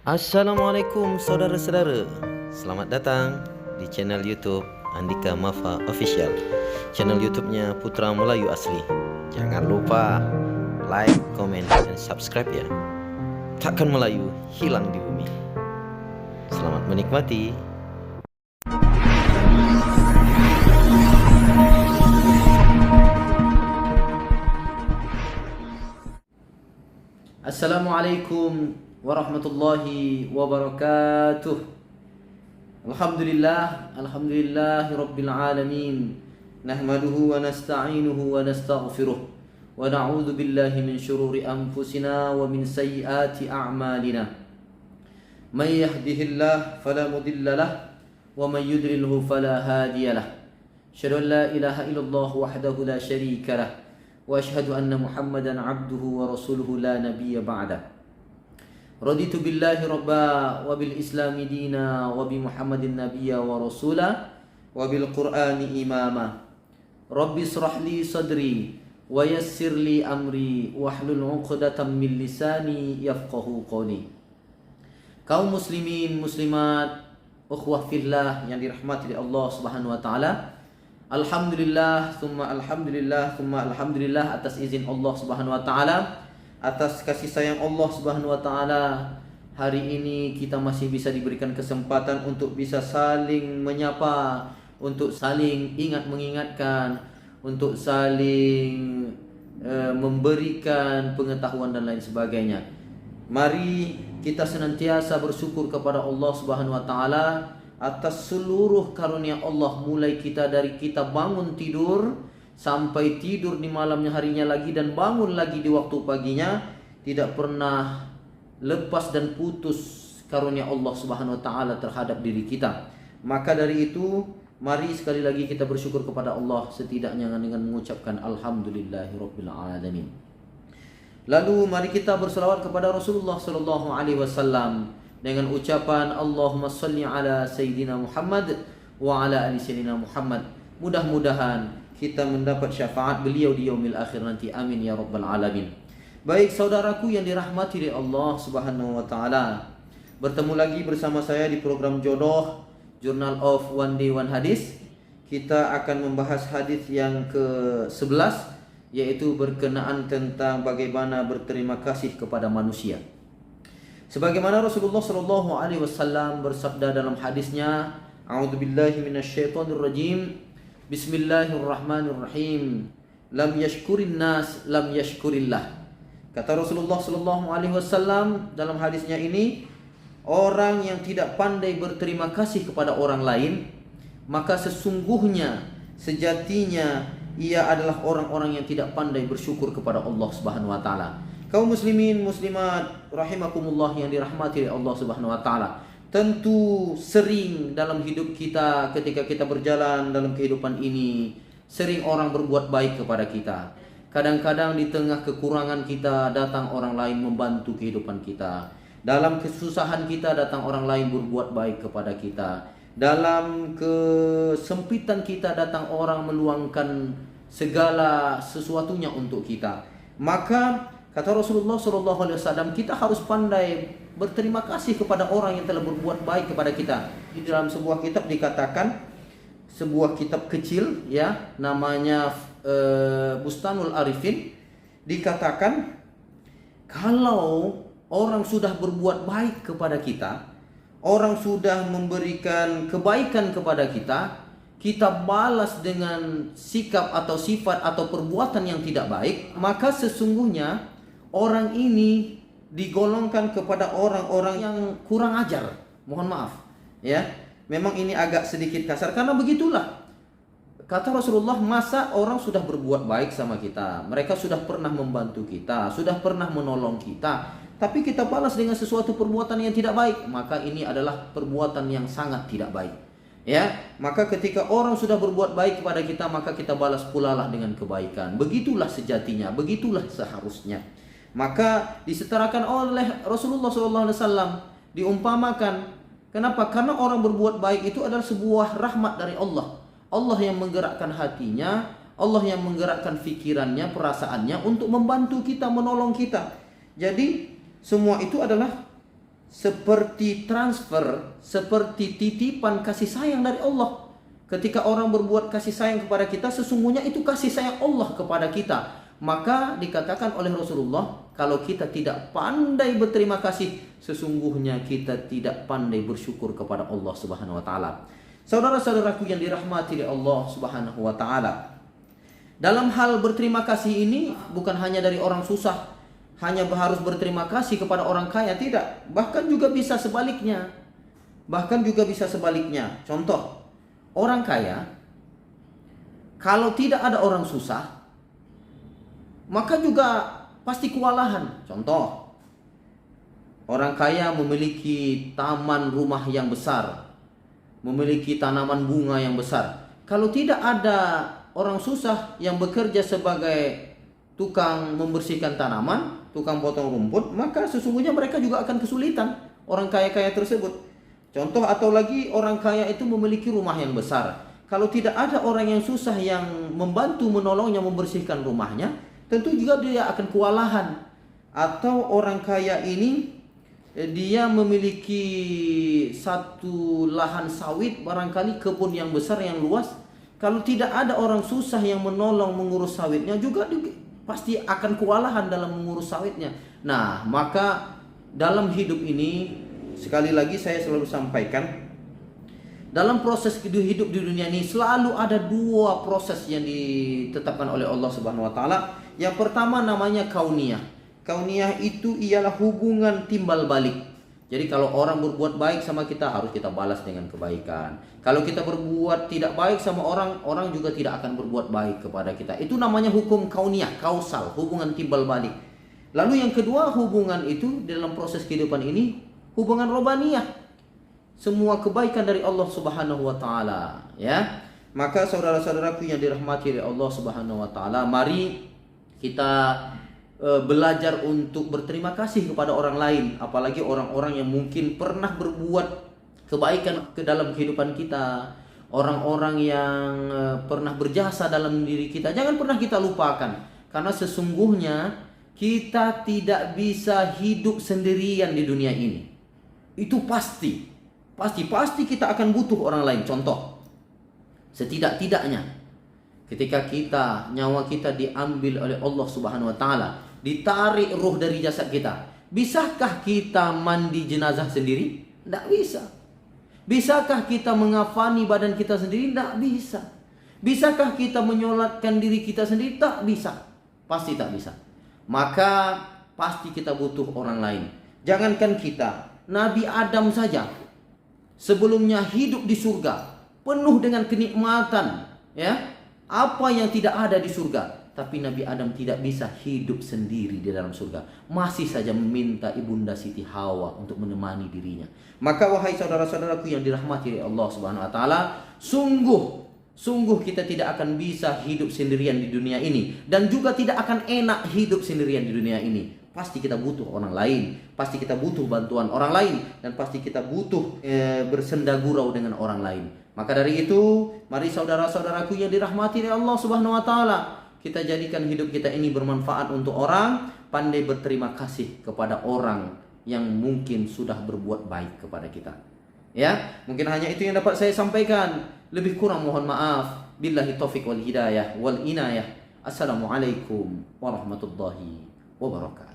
Assalamualaikum saudara-saudara. Selamat datang di channel YouTube Andika Mafa Official. Channel YouTube-nya Putra Melayu Asli. Jangan lupa like, komen, dan subscribe ya. Takkan Melayu hilang di bumi. Selamat menikmati. Assalamualaikum warahmatullahi wabarakatuh. Alhamdulillah rabbil alamin. Nahmaduhu wa nasta'inuhu wa nastaghfiruh wa na'udzu billahi min syururi anfusina wa min sayyiati a'malina. May yahdihillahu fala mudilla lahu wa may yudlilhu fala hadiya lahu. Asyhadu an la ilaha illallah wahdahu la syarika lahu wa asyhadu anna Muhammadan 'abduhu wa rasuluhu la nabiyya ba'da. Raditu billahi rabba wa bil islami dina wa bi Muhammadin nabiyya wa rasula wa bil qur'ani imama. Rabbi israh li sadri wa yassir li amri wahlul 'uqdatam min lisani yafqahu qawli. Kaum muslimin muslimat, ukhwah fillah yang dirahmati oleh Allah Subhanahu wa taala. Alhamdulillah, alhamdulillah atas izin Allah Subhanahu wa taala, atas kasih sayang Allah Subhanahu wa taala. Hari ini kita masih bisa diberikan kesempatan untuk bisa saling menyapa, untuk saling ingat mengingatkan, untuk saling memberikan pengetahuan dan lain sebagainya. Mari kita senantiasa bersyukur kepada Allah Subhanahu wa taala atas seluruh karunia Allah, mulai dari kita bangun tidur sampai tidur di malamnya harinya lagi dan bangun lagi di waktu paginya, tidak pernah lepas dan putus karunia Allah Subhanahu wa taala terhadap diri kita. Maka dari itu, mari sekali lagi kita bersyukur kepada Allah, setidaknya dengan mengucapkan alhamdulillahirabbil alamin. Lalu mari kita berselawat kepada Rasulullah sallallahu alaihi wasallam dengan ucapan Allahumma salli ala Sayyidina Muhammad wa ala ali Sayyidina Muhammad. Mudah-mudahan kita mendapat syafaat beliau di yaumil akhir nanti. Amin ya rabbal alamin. Baik saudaraku yang dirahmati oleh Allah Subhanahu wa taala, bertemu lagi bersama saya di program Jodoh Journal of One Day One Hadis. Kita akan membahas hadis yang ke-11, yaitu berkenaan tentang bagaimana berterima kasih kepada manusia. Sebagaimana Rasulullah sallallahu alaihi wasallam bersabda dalam hadisnya, a'udzubillahi minasyaitonir rajim. Bismillahirrahmanirrahim. Lam yashkurin nas lam yashkurillah. Kata Rasulullah sallallahu alaihi wasallam dalam hadisnya ini, orang yang tidak pandai berterima kasih kepada orang lain, maka sesungguhnya sejatinya ia adalah orang-orang yang tidak pandai bersyukur kepada Allah Subhanahu wa taala. Kaum muslimin muslimat rahimakumullah yang dirahmati oleh Allah Subhanahu wa taala, tentu sering dalam hidup kita, ketika kita berjalan dalam kehidupan ini, sering orang berbuat baik kepada kita. Kadang-kadang di tengah kekurangan kita datang orang lain membantu kehidupan kita. Dalam kesusahan kita datang orang lain berbuat baik kepada kita. Dalam kesempitan kita datang orang meluangkan segala sesuatunya untuk kita. Maka kata Rasulullah SAW, kita harus pandai berterima kasih kepada orang yang telah berbuat baik kepada kita. Di dalam sebuah kitab dikatakan, sebuah kitab kecil ya, namanya Bustanul Arifin, dikatakan kalau orang sudah berbuat baik kepada kita, orang sudah memberikan kebaikan kepada kita, kita balas dengan sikap atau sifat atau perbuatan yang tidak baik, maka sesungguhnya orang ini digolongkan kepada orang-orang yang kurang ajar. Mohon maaf ya, memang ini agak sedikit kasar karena begitulah kata Rasulullah. Masa orang sudah berbuat baik sama kita, mereka sudah pernah membantu kita, sudah pernah menolong kita, tapi kita balas dengan sesuatu perbuatan yang tidak baik, maka ini adalah perbuatan yang sangat tidak baik ya. Maka ketika orang sudah berbuat baik kepada kita, maka kita balas pula lah dengan kebaikan. Begitulah sejatinya, begitulah seharusnya. Maka disetarakan oleh Rasulullah SAW, diumpamakan. Kenapa? Karena orang berbuat baik itu adalah sebuah rahmat dari Allah. Allah yang menggerakkan hatinya, Allah yang menggerakkan fikirannya, perasaannya untuk membantu kita, menolong kita. Jadi semua itu adalah seperti transfer, seperti titipan kasih sayang dari Allah. Ketika orang berbuat kasih sayang kepada kita, sesungguhnya itu kasih sayang Allah kepada kita. Maka dikatakan oleh Rasulullah, kalau kita tidak pandai berterima kasih, sesungguhnya kita tidak pandai bersyukur kepada Allah Subhanahu wa taala. Saudara-saudaraku yang dirahmati oleh Allah Subhanahu wa taala, dalam hal berterima kasih ini bukan hanya dari orang susah, hanya harus berterima kasih kepada orang kaya, tidak. Bahkan juga bisa sebaliknya. Contoh, orang kaya, kalau tidak ada orang susah, maka juga pasti kewalahan. Contoh, orang kaya memiliki taman rumah yang besar, memiliki tanaman bunga yang besar. Kalau tidak ada orang susah yang bekerja sebagai tukang membersihkan tanaman, tukang potong rumput, maka sesungguhnya mereka juga akan kesulitan, orang kaya-kaya tersebut. Contoh, atau lagi orang kaya itu memiliki rumah yang besar. Kalau tidak ada orang yang susah yang membantu menolongnya membersihkan rumahnya, tentu juga dia akan kewalahan. Atau orang kaya ini dia memiliki satu lahan sawit, barangkali kebun yang besar yang luas. Kalau tidak ada orang susah yang menolong mengurus sawitnya, juga pasti akan kewalahan dalam mengurus sawitnya. Nah, maka dalam hidup ini, sekali lagi saya selalu sampaikan, dalam proses hidup di dunia ini selalu ada dua proses yang ditetapkan oleh Allah Subhanahu wa taala. Yang pertama namanya kauniyah. Kauniyah itu ialah hubungan timbal balik. Jadi kalau orang berbuat baik sama kita, harus kita balas dengan kebaikan. Kalau kita berbuat tidak baik sama orang, orang juga tidak akan berbuat baik kepada kita. Itu namanya hukum kauniyah, kausal, hubungan timbal balik. Lalu yang kedua, hubungan itu dalam proses kehidupan ini hubungan robaniyah. Semua kebaikan dari Allah Subhanahu wa taala, ya. Maka saudara-saudaraku yang dirahmati oleh Allah Subhanahu wa taala, mari kita belajar untuk berterima kasih kepada orang lain, apalagi orang-orang yang mungkin pernah berbuat kebaikan ke dalam kehidupan kita, orang-orang yang pernah berjasa dalam diri kita. Jangan pernah kita lupakan, karena sesungguhnya kita tidak bisa hidup sendirian di dunia ini. Itu pasti kita akan butuh orang lain. Contoh, setidak-tidaknya ketika nyawa kita diambil oleh Allah Subhanahu wa taala, ditarik ruh dari jasad kita, bisakah kita mandi jenazah sendiri? Tidak bisa. Bisakah kita mengafani badan kita sendiri? Tidak bisa. Bisakah kita menyolatkan diri kita sendiri? Tak bisa. Pasti tak bisa. Maka pasti kita butuh orang lain. Jangankan kita, Nabi Adam saja sebelumnya hidup di surga, penuh dengan kenikmatan, ya. Apa yang tidak ada di surga, tapi Nabi Adam tidak bisa hidup sendiri di dalam surga. Masih saja meminta ibunda Siti Hawa untuk menemani dirinya. Maka wahai saudara-saudaraku yang dirahmati oleh Allah Subhanahu wa taala, sungguh kita tidak akan bisa hidup sendirian di dunia ini, dan juga tidak akan enak hidup sendirian di dunia ini. Pasti kita butuh orang lain, pasti kita butuh bantuan orang lain, dan pasti kita butuh bersenda gurau dengan orang lain. Maka dari itu, mari saudara-saudaraku yang dirahmati oleh Allah Subhanahu wa taala, kita jadikan hidup kita ini bermanfaat untuk orang, pandai berterima kasih kepada orang yang mungkin sudah berbuat baik kepada kita. Ya, mungkin hanya itu yang dapat saya sampaikan. Lebih kurang mohon maaf. Billahi taufik wal hidayah wal inayah. Assalamualaikum warahmatullahi wabarakatuh.